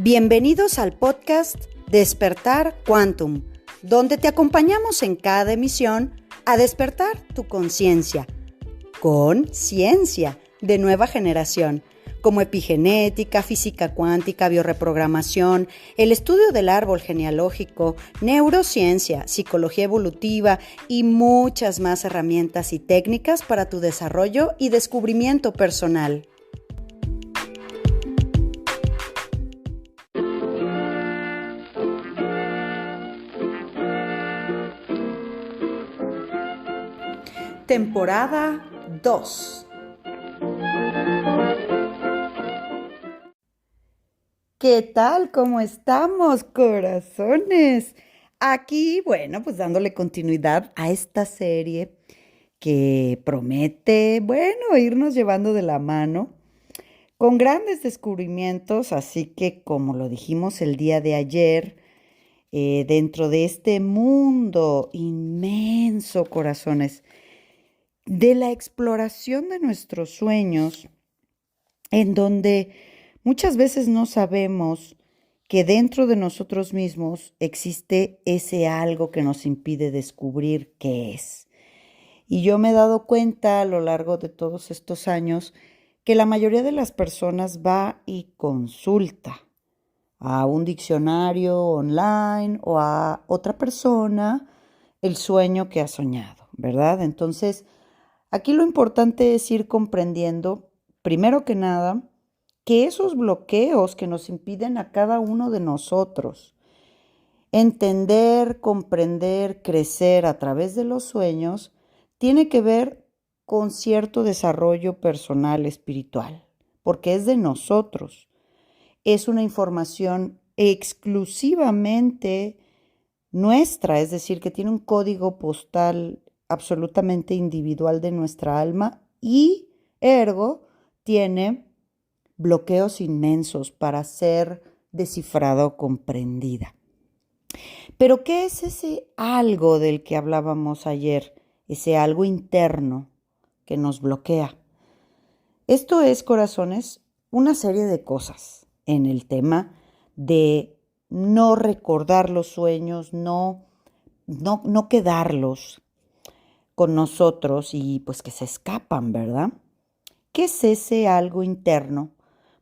Bienvenidos al podcast Despertar Quantum, donde te acompañamos en cada emisión a despertar tu conciencia con ciencia de nueva generación, como epigenética, física cuántica, biorreprogramación, el estudio del árbol genealógico, neurociencia, psicología evolutiva y muchas más herramientas y técnicas para tu desarrollo y descubrimiento personal. Temporada 2. ¿Qué tal? ¿Cómo estamos, corazones? Aquí, bueno, pues dándole continuidad a esta serie que promete, bueno, irnos llevando de la mano con grandes descubrimientos, así que como lo dijimos el día de ayer, dentro de este mundo inmenso, corazones, de la exploración de nuestros sueños, en donde muchas veces no sabemos que dentro de nosotros mismos existe ese algo que nos impide descubrir qué es. Y yo me he dado cuenta a lo largo de todos estos años que la mayoría de las personas va y consulta a un diccionario online o a otra persona el sueño que ha soñado, ¿verdad? Entonces, aquí lo importante es ir comprendiendo, primero que nada, que esos bloqueos que nos impiden a cada uno de nosotros entender, comprender, crecer a través de los sueños, tiene que ver con cierto desarrollo personal espiritual, porque es de nosotros. Es una información exclusivamente nuestra, es decir, que tiene un código postal absolutamente individual de nuestra alma y, ergo, tiene bloqueos inmensos para ser descifrada o comprendida. Pero, ¿qué es ese algo del que hablábamos ayer? Ese algo interno que nos bloquea. Esto es, corazones, una serie de cosas en el tema de no recordar los sueños, no quedarlos con nosotros y pues que se escapan, ¿verdad? ¿Qué es ese algo interno?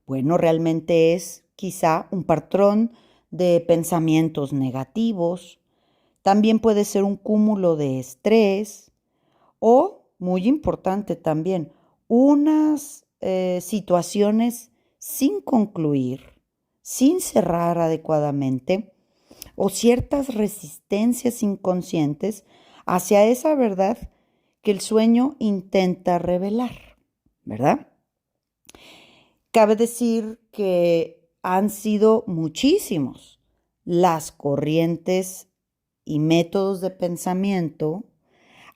Bueno, realmente es quizá un patrón de pensamientos negativos, también puede ser un cúmulo de estrés o, muy importante también, unas situaciones sin concluir, sin cerrar adecuadamente o ciertas resistencias inconscientes hacia esa verdad que el sueño intenta revelar, ¿verdad? Cabe decir que han sido muchísimos las corrientes y métodos de pensamiento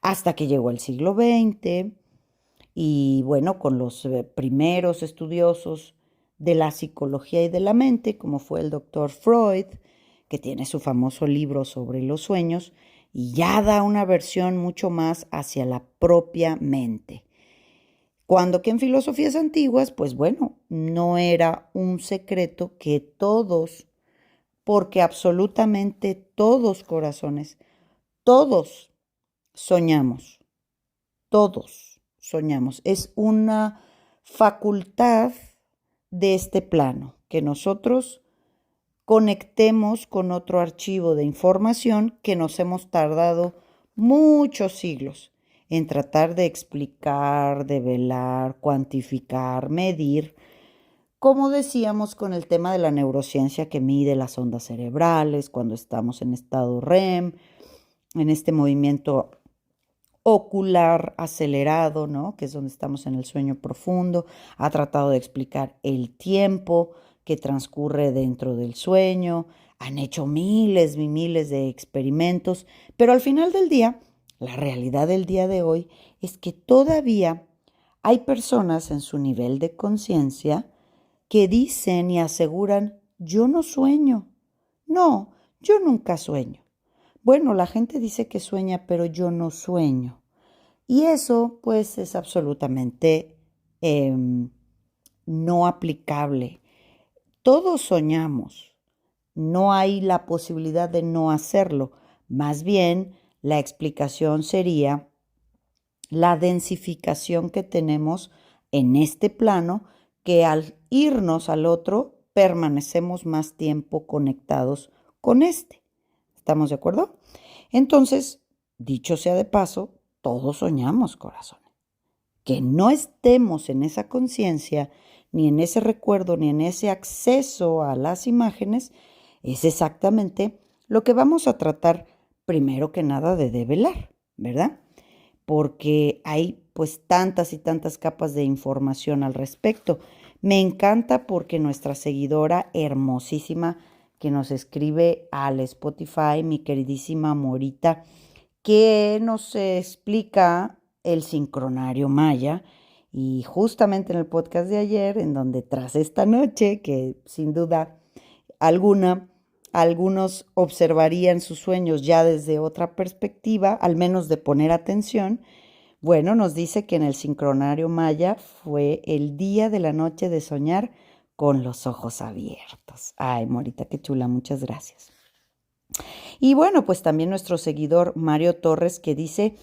hasta que llegó el siglo XX y bueno, con los primeros estudiosos de la psicología y de la mente, como fue el doctor Freud, que tiene su famoso libro sobre los sueños y ya da una versión mucho más hacia la propia mente. Cuando que en filosofías antiguas, pues bueno, no era un secreto que todos, porque absolutamente todos, corazones, todos soñamos, todos soñamos. Es una facultad de este plano, que nosotros conectemos con otro archivo de información que nos hemos tardado muchos siglos en tratar de explicar, develar, cuantificar, medir, como decíamos con el tema de la neurociencia que mide las ondas cerebrales cuando estamos en estado REM, en este movimiento ocular acelerado, ¿no? Que es donde estamos en el sueño profundo, ha tratado de explicar el tiempo que transcurre dentro del sueño, han hecho miles y miles de experimentos, pero al final del día, la realidad del día de hoy es que todavía hay personas en su nivel de conciencia que dicen y aseguran, yo no sueño, no, yo nunca sueño. Bueno, la gente dice que sueña, pero yo no sueño. Y eso, pues, es absolutamente no aplicable. Todos soñamos. No hay la posibilidad de no hacerlo. Más bien, la explicación sería la densificación que tenemos en este plano, que al irnos al otro, permanecemos más tiempo conectados con este. ¿Estamos de acuerdo? Entonces, dicho sea de paso, todos soñamos, corazón. Que no estemos en esa conciencia, ni en ese recuerdo, ni en ese acceso a las imágenes, es exactamente lo que vamos a tratar primero que nada de develar, ¿verdad? Porque hay pues tantas y tantas capas de información al respecto. Me encanta porque nuestra seguidora hermosísima que nos escribe al Spotify, mi queridísima Morita, que nos explica el sincronario maya, y justamente en el podcast de ayer, en donde tras esta noche, que sin duda alguna, algunos observarían sus sueños ya desde otra perspectiva, al menos de poner atención, bueno, nos dice que en el sincronario maya fue el día de la noche de soñar con los ojos abiertos. Ay, Morita, qué chula, muchas gracias. Y bueno, pues también nuestro seguidor Mario Torres, que dice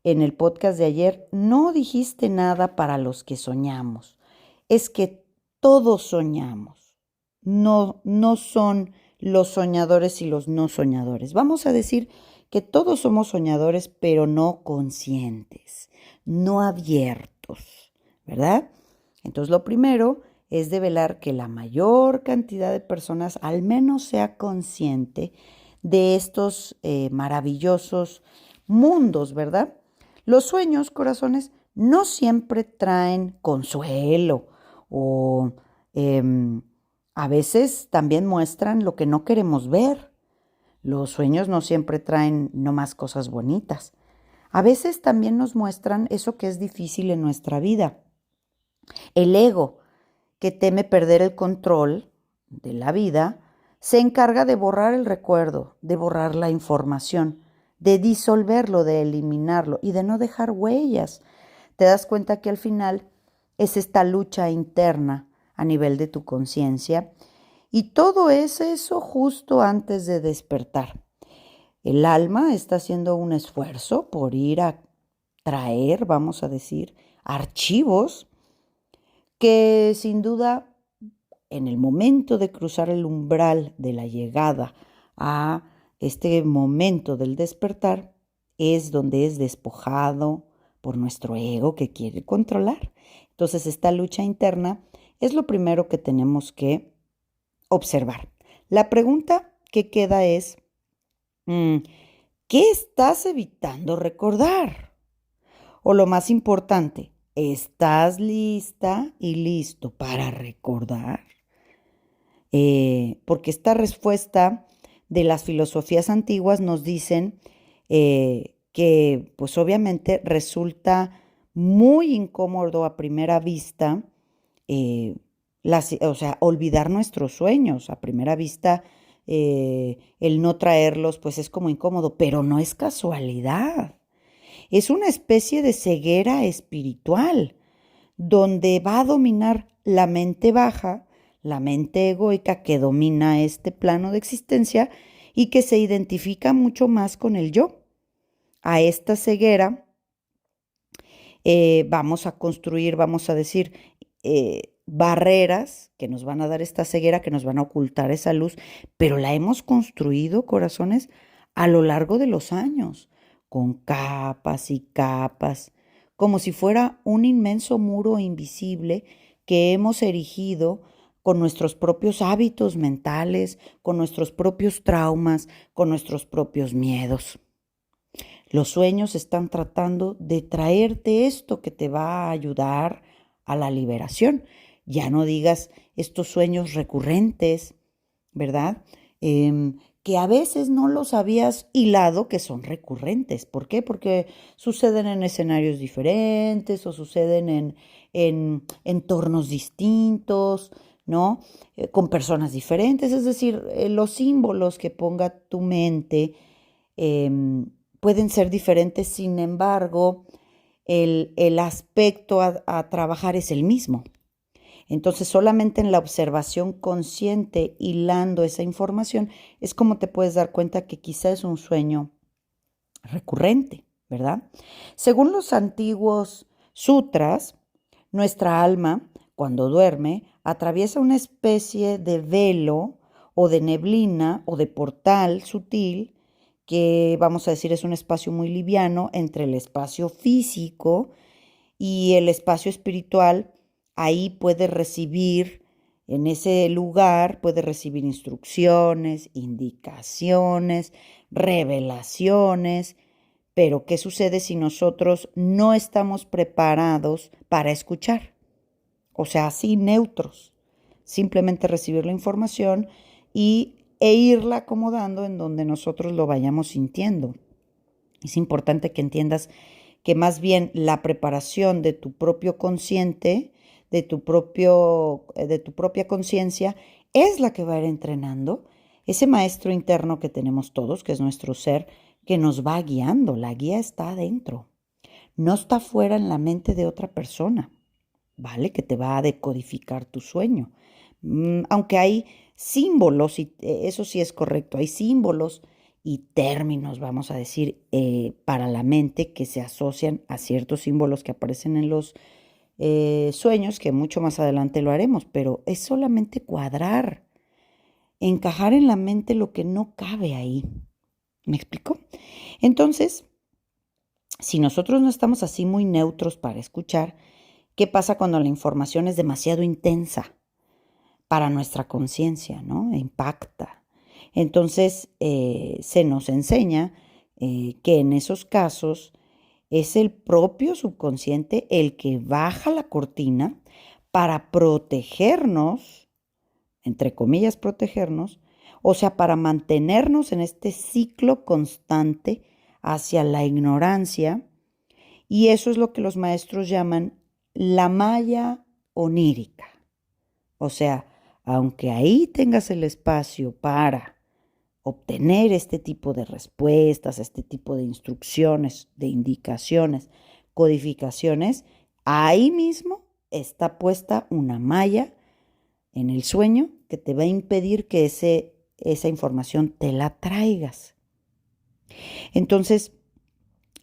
en el podcast de ayer, no dijiste nada para los que soñamos. Es que todos soñamos. No son los soñadores y los no soñadores. Vamos a decir que todos somos soñadores, pero no conscientes, no abiertos, ¿verdad? Entonces lo primero es develar que la mayor cantidad de personas al menos sea consciente de estos maravillosos mundos, ¿verdad? Los sueños, corazones, no siempre traen consuelo o a veces también muestran lo que no queremos ver. Los sueños no siempre traen nomás cosas bonitas. A veces también nos muestran eso que es difícil en nuestra vida. El ego, que teme perder el control de la vida, se encarga de borrar el recuerdo, de borrar la información, de disolverlo, de eliminarlo y de no dejar huellas. Te das cuenta que al final es esta lucha interna a nivel de tu conciencia, y todo es eso justo antes de despertar. El alma está haciendo un esfuerzo por ir a traer, vamos a decir, archivos que sin duda en el momento de cruzar el umbral de la llegada a este momento del despertar es donde es despojado por nuestro ego que quiere controlar. Entonces esta lucha interna es lo primero que tenemos que observar. La pregunta que queda es, ¿qué estás evitando recordar? O lo más importante, ¿estás lista y listo para recordar? Porque esta respuesta de las filosofías antiguas nos dicen que pues obviamente resulta muy incómodo a primera vista, o sea, olvidar nuestros sueños. A primera vista, el no traerlos pues es como incómodo, pero no es casualidad. Es una especie de ceguera espiritual, donde va a dominar la mente baja, la mente egoica que domina este plano de existencia y que se identifica mucho más con el yo. A esta ceguera vamos a construir, vamos a decir, barreras que nos van a dar esta ceguera, que nos van a ocultar esa luz, pero la hemos construido, corazones, a lo largo de los años, con capas y capas, como si fuera un inmenso muro invisible que hemos erigido con nuestros propios hábitos mentales, con nuestros propios traumas, con nuestros propios miedos. Los sueños están tratando de traerte esto que te va a ayudar a la liberación. Ya no digas estos sueños recurrentes, ¿verdad? Que a veces no los habías hilado que son recurrentes. ¿Por qué? Porque suceden en escenarios diferentes o suceden en entornos distintos, ¿no? Con personas diferentes. Es decir, los símbolos que ponga tu mente pueden ser diferentes, sin embargo, el aspecto a trabajar es el mismo. Entonces, solamente en la observación consciente, hilando esa información, es como te puedes dar cuenta que quizá es un sueño recurrente, ¿verdad? Según los antiguos sutras, nuestra alma, cuando duerme, atraviesa una especie de velo o de neblina o de portal sutil que, vamos a decir, es un espacio muy liviano entre el espacio físico y el espacio espiritual. Ahí puede recibir, en ese lugar, puede recibir instrucciones, indicaciones, revelaciones. Pero ¿qué sucede si nosotros no estamos preparados para escuchar? O sea, así neutros. Simplemente recibir la información e irla acomodando en donde nosotros lo vayamos sintiendo. Es importante que entiendas que más bien la preparación de tu propio consciente, de tu propia conciencia, es la que va a ir entrenando ese maestro interno que tenemos todos, que es nuestro ser, que nos va guiando. La guía está adentro, no está fuera en la mente de otra persona, ¿vale? Que te va a decodificar tu sueño. Aunque hay símbolos, y eso sí es correcto, hay símbolos y términos, vamos a decir, para la mente que se asocian a ciertos símbolos que aparecen en los sueños, que mucho más adelante lo haremos, pero es solamente cuadrar, encajar en la mente lo que no cabe ahí. ¿Me explico? Entonces, si nosotros no estamos así muy neutros para escuchar, ¿qué pasa cuando la información es demasiado intensa para nuestra conciencia, ¿no? Impacta. Entonces, se nos enseña que en esos casos es el propio subconsciente el que baja la cortina para protegernos, entre comillas, protegernos, o sea, para mantenernos en este ciclo constante hacia la ignorancia, y eso es lo que los maestros llaman la malla onírica. O sea, aunque ahí tengas el espacio para obtener este tipo de respuestas, este tipo de instrucciones, de indicaciones, codificaciones, ahí mismo está puesta una malla en el sueño que te va a impedir que esa información te la traigas. Entonces,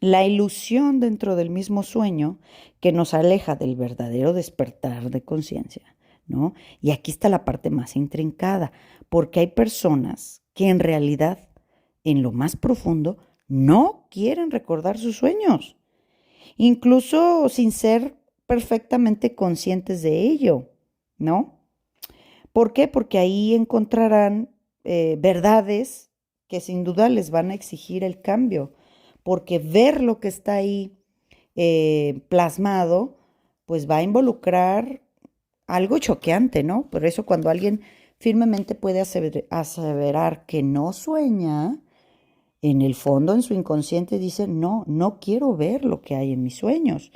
la ilusión dentro del mismo sueño que nos aleja del verdadero despertar de conciencia, ¿no? Y aquí está la parte más intrincada, porque hay personas que en realidad, en lo más profundo, no quieren recordar sus sueños, incluso sin ser perfectamente conscientes de ello, ¿no? ¿Por qué? Porque ahí encontrarán verdades que sin duda les van a exigir el cambio, porque ver lo que está ahí plasmado, pues va a involucrar algo choqueante, ¿no? Por eso cuando alguien firmemente puede aseverar que no sueña, en el fondo, en su inconsciente, dice, no, no quiero ver lo que hay en mis sueños,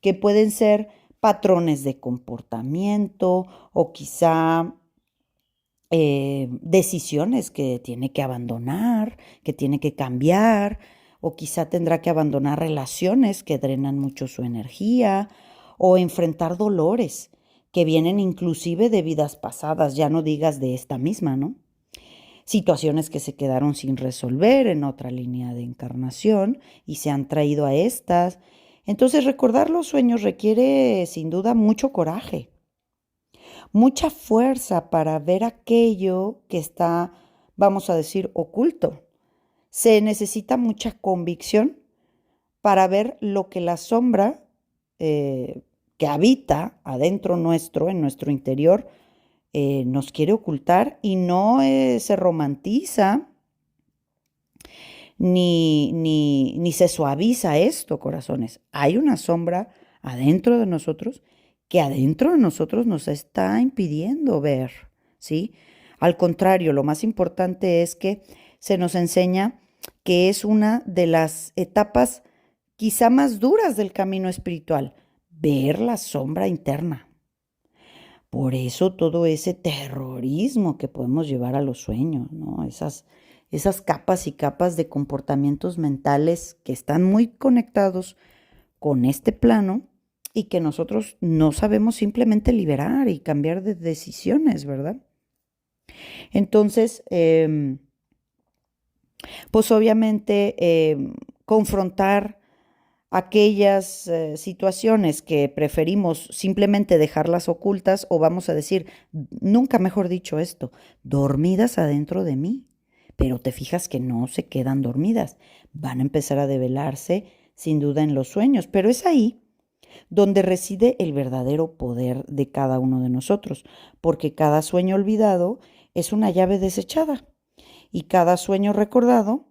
que pueden ser patrones de comportamiento o quizá decisiones que tiene que abandonar, que tiene que cambiar, o quizá tendrá que abandonar relaciones que drenan mucho su energía, o enfrentar dolores que vienen inclusive de vidas pasadas, ya no digas de esta misma, ¿no? Situaciones que se quedaron sin resolver en otra línea de encarnación y se han traído a estas. Entonces, recordar los sueños requiere sin duda mucho coraje, mucha fuerza para ver aquello que está, vamos a decir, oculto. Se necesita mucha convicción para ver lo que la sombra que habita adentro nuestro, en nuestro interior, nos quiere ocultar, y no se romantiza ni se suaviza esto, corazones. Hay una sombra adentro de nosotros que adentro de nosotros nos está impidiendo ver, ¿sí? Al contrario, lo más importante es que se nos enseña que es una de las etapas quizá más duras del camino espiritual, ver la sombra interna. Por eso todo ese terrorismo que podemos llevar a los sueños, ¿no? Esas capas y capas de comportamientos mentales que están muy conectados con este plano y que nosotros no sabemos simplemente liberar y cambiar de decisiones, ¿verdad? Entonces, pues obviamente confrontar aquellas situaciones que preferimos simplemente dejarlas ocultas o vamos a decir, nunca mejor dicho esto, dormidas adentro de mí. Pero te fijas que no se quedan dormidas, van a empezar a develarse sin duda en los sueños, pero es ahí donde reside el verdadero poder de cada uno de nosotros, porque cada sueño olvidado es una llave desechada y cada sueño recordado,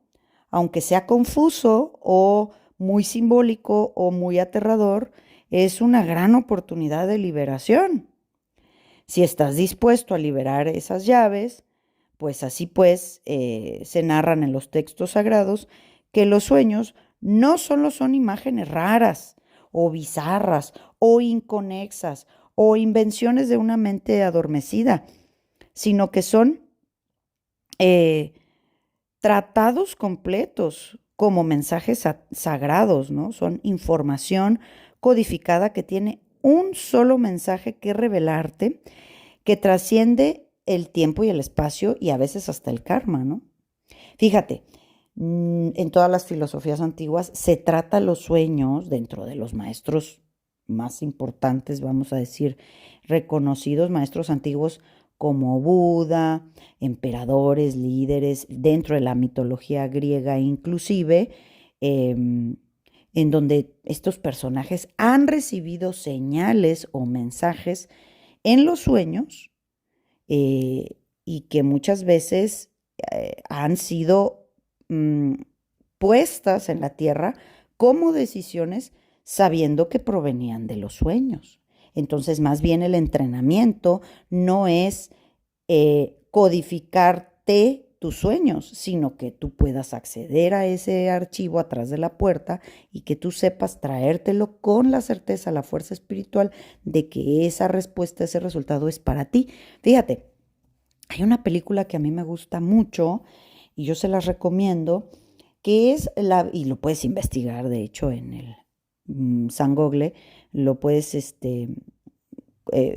aunque sea confuso o muy simbólico o muy aterrador, es una gran oportunidad de liberación. Si estás dispuesto a liberar esas llaves, pues así pues se narran en los textos sagrados que los sueños no solo son imágenes raras o bizarras o inconexas o invenciones de una mente adormecida, sino que son eh, tratados completos como mensajes sagrados, ¿no? Son información codificada que tiene un solo mensaje que revelarte, que trasciende el tiempo y el espacio y a veces hasta el karma, ¿no? Fíjate, en todas las filosofías antiguas se trata los sueños dentro de los maestros más importantes, vamos a decir, reconocidos maestros antiguos como Buda, emperadores, líderes, dentro de la mitología griega inclusive, en donde estos personajes han recibido señales o mensajes en los sueños y que muchas veces han sido mmm, puestas en la tierra como decisiones sabiendo que provenían de los sueños. Entonces, más bien el entrenamiento no es codificarte tus sueños, sino que tú puedas acceder a ese archivo atrás de la puerta y que tú sepas traértelo con la certeza, la fuerza espiritual de que esa respuesta, ese resultado es para ti. Fíjate, hay una película que a mí me gusta mucho y yo se las recomiendo, que es y lo puedes investigar, de hecho, en el San Google, lo puedes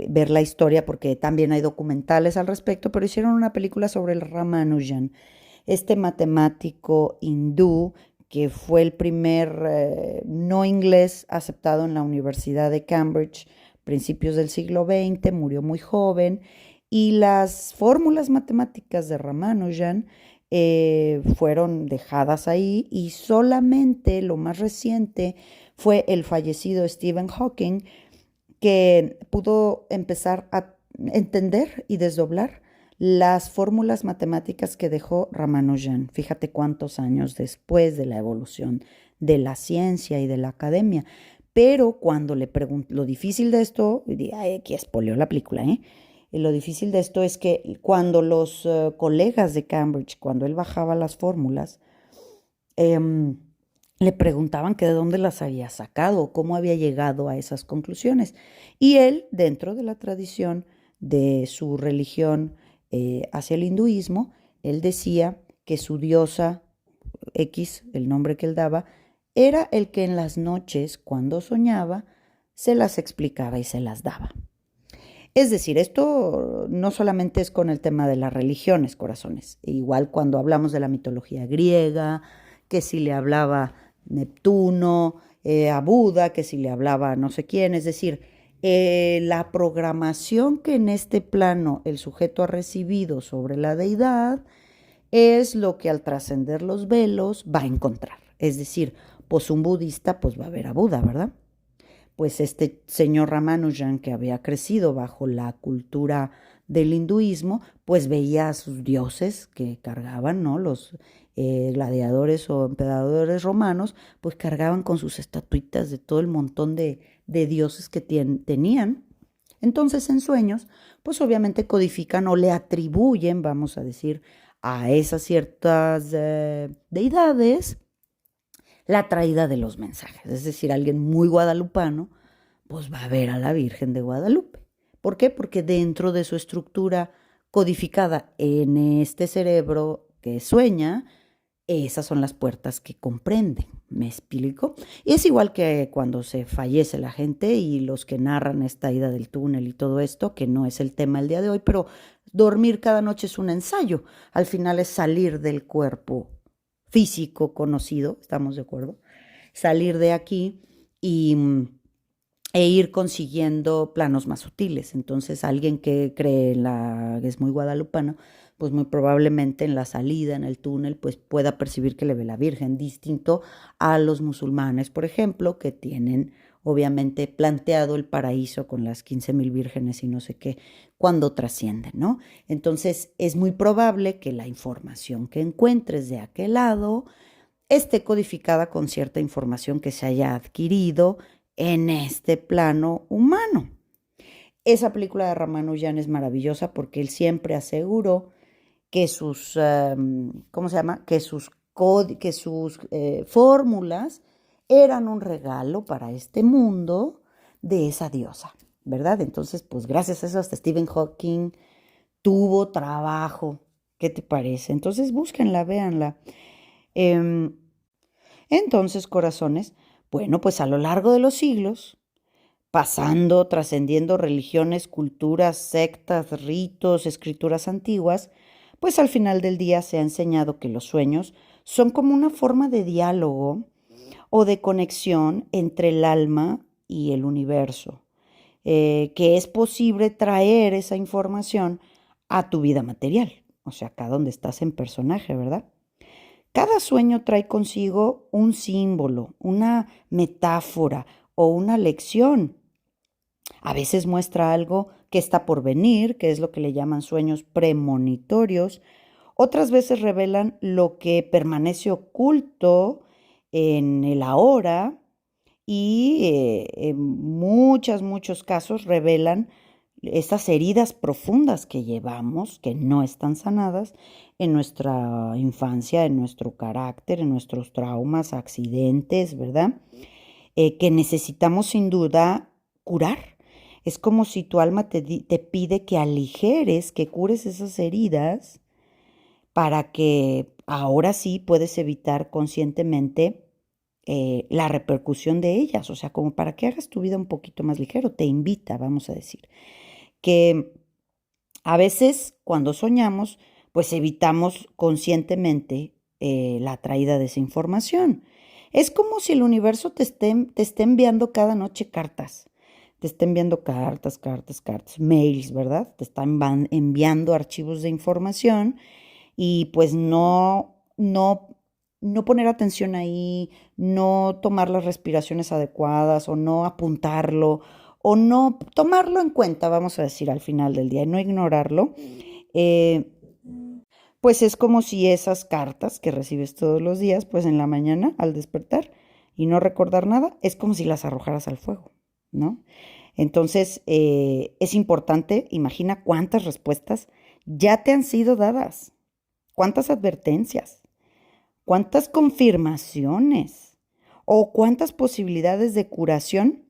ver la historia porque también hay documentales al respecto, pero hicieron una película sobre el Ramanujan, este matemático hindú que fue el primer no inglés aceptado en la Universidad de Cambridge, principios del siglo XX, murió muy joven, y las fórmulas matemáticas de Ramanujan fueron dejadas ahí y solamente lo más reciente fue el fallecido Stephen Hawking, que pudo empezar a entender y desdoblar las fórmulas matemáticas que dejó Ramanujan. Fíjate cuántos años después de la evolución de la ciencia y de la academia. Pero cuando le pregunto, lo difícil de esto, aquí espoleó la película, ¿eh? Lo difícil de esto es que cuando los colegas de Cambridge, cuando él bajaba las fórmulas, le preguntaban que de dónde las había sacado, cómo había llegado a esas conclusiones. Y él, dentro de la tradición de su religión hacia el hinduismo, él decía que su diosa X, el nombre que él daba, era el que en las noches, cuando soñaba, se las explicaba y se las daba. Es decir, esto no solamente es con el tema de las religiones, corazones. Igual cuando hablamos de la mitología griega, que si le hablaba Neptuno, a Buda, que si le hablaba no sé quién. Es decir, la programación que en este plano el sujeto ha recibido sobre la deidad es lo que al trascender los velos va a encontrar. Es decir, pues un budista pues va a ver a Buda, ¿verdad? Pues este señor Ramanujan, que había crecido bajo la cultura del hinduismo, pues veía a sus dioses que cargaban, ¿no? Los gladiadores o emperadores romanos, pues cargaban con sus estatuitas de todo el montón de dioses que tenían. Entonces, en sueños, pues obviamente codifican o le atribuyen, vamos a decir, a esas ciertas deidades la traída de los mensajes. Es decir, alguien muy guadalupano, pues va a ver a la Virgen de Guadalupe. ¿Por qué? Porque dentro de su estructura codificada en este cerebro que sueña, Esas son las puertas que comprenden, ¿me explico? Y es igual que cuando se fallece la gente y los que narran esta ida del túnel y todo esto, que no es el tema el día de hoy, pero dormir cada noche es un ensayo. Al final es salir del cuerpo físico conocido, ¿estamos de acuerdo? Salir de aquí y e ir consiguiendo planos más sutiles. Entonces, alguien que cree en que es muy guadalupano, pues muy probablemente en la salida, en el túnel, pues pueda percibir que le ve la Virgen, distinto a los musulmanes, por ejemplo, que tienen obviamente planteado el paraíso con las 15,000 vírgenes y no sé qué, cuando trascienden, ¿no? Entonces, es muy probable que la información que encuentres de aquel lado esté codificada con cierta información que se haya adquirido en este plano humano. Esa película de Ramanujan es maravillosa porque él siempre aseguró que sus, ¿cómo se llama? Que sus fórmulas eran un regalo para este mundo de esa diosa, ¿verdad? Entonces, pues gracias a eso hasta Stephen Hawking tuvo trabajo. ¿Qué te parece? Entonces, búsquenla, véanla. Eh, entonces, corazones, bueno, pues a lo largo de los siglos, pasando, trascendiendo religiones, culturas, sectas, ritos, escrituras antiguas, pues al final del día se ha enseñado que los sueños son como una forma de diálogo o de conexión entre el alma y el universo, que es posible traer esa información a tu vida material, o sea, acá donde estás en personaje, ¿verdad? Cada sueño trae consigo un símbolo, una metáfora o una lección. A veces muestra algo que está por venir, que es lo que le llaman sueños premonitorios. Otras veces revelan lo que permanece oculto en el ahora y en muchos casos revelan estas heridas profundas que llevamos, que no están sanadas en nuestra infancia, en nuestro carácter, en nuestros traumas, accidentes, ¿verdad? Que necesitamos sin duda curar. Es como si tu alma te pide que aligeres, que cures esas heridas para que ahora sí puedes evitar conscientemente la repercusión de ellas, o sea, como para que hagas tu vida un poquito más ligero, te invita, vamos a decir, que a veces cuando soñamos, pues evitamos conscientemente la traída de esa información. Es como si el universo te esté enviando cada noche cartas. Te está enviando cartas, mails, ¿verdad? Te están enviando archivos de información y pues no poner atención ahí, no tomar las respiraciones adecuadas o no apuntarlo o no tomarlo en cuenta, vamos a decir, al final del día y no ignorarlo, eh, pues es como si esas cartas que recibes todos los días, pues en la mañana al despertar y no recordar nada, es como si las arrojaras al fuego, ¿no? Entonces, es importante, imagina cuántas respuestas ya te han sido dadas, cuántas advertencias, cuántas confirmaciones o cuántas posibilidades de curación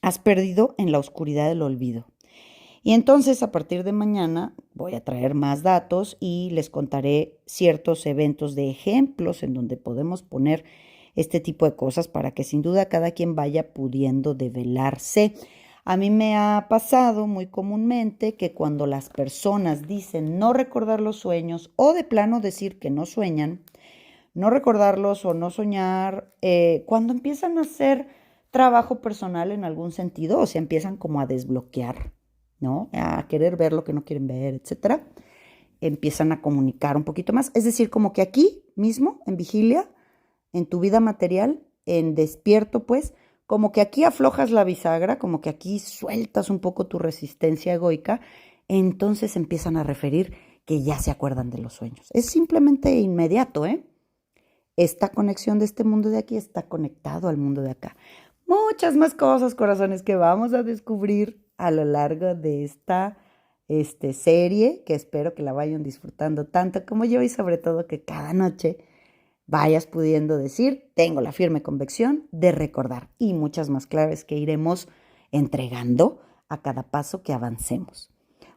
has perdido en la oscuridad del olvido. Y entonces a partir de mañana voy a traer más datos y les contaré ciertos eventos de ejemplos en donde podemos poner este tipo de cosas para que sin duda cada quien vaya pudiendo develarse. A mí me ha pasado muy comúnmente que cuando las personas dicen no recordar los sueños o de plano decir que no sueñan, no recordarlos o no soñar, cuando empiezan a hacer trabajo personal en algún sentido, o sea, empiezan como a desbloquear, ¿no? A querer ver lo que no quieren ver, etcétera. Empiezan a comunicar un poquito más. Es decir, como que aquí mismo, en vigilia, en tu vida material, en despierto, pues, como que aquí aflojas la bisagra, como que aquí sueltas un poco tu resistencia egoica, entonces empiezan a referir que ya se acuerdan de los sueños. Es simplemente inmediato, ¿eh? Esta conexión de este mundo de aquí está conectado al mundo de acá. Muchas más cosas, corazones, que vamos a descubrir a lo largo de esta serie, que espero que la vayan disfrutando tanto como yo y sobre todo que cada noche vayas pudiendo decir, tengo la firme convicción de recordar y muchas más claves que iremos entregando a cada paso que avancemos.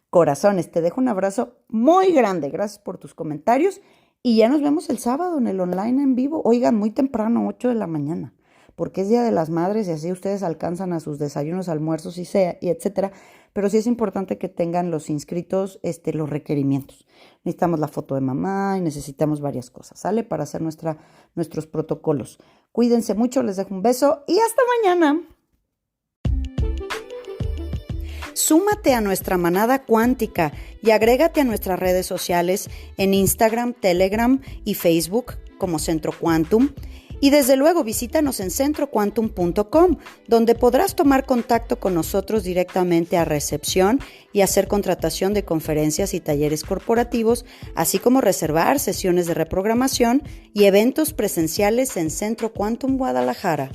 Corazones, te dejo un abrazo muy grande. Gracias por tus comentarios Y ya nos vemos el sábado en el online en vivo. Oigan, muy temprano, 8 de la mañana, porque es Día de las Madres y así ustedes alcanzan a sus desayunos, almuerzos y etcétera. Pero sí es importante que tengan los inscritos los requerimientos. Necesitamos la foto de mamá y necesitamos varias cosas, ¿sale? Para hacer nuestros protocolos. Cuídense mucho, les dejo un beso y hasta mañana. Súmate a nuestra manada cuántica y agrégate a nuestras redes sociales en Instagram, Telegram y Facebook como Centro Quantum. Y desde luego visítanos en centroquantum.com, donde podrás tomar contacto con nosotros directamente a recepción y hacer contratación de conferencias y talleres corporativos, así como reservar sesiones de reprogramación y eventos presenciales en Centro Quantum Guadalajara.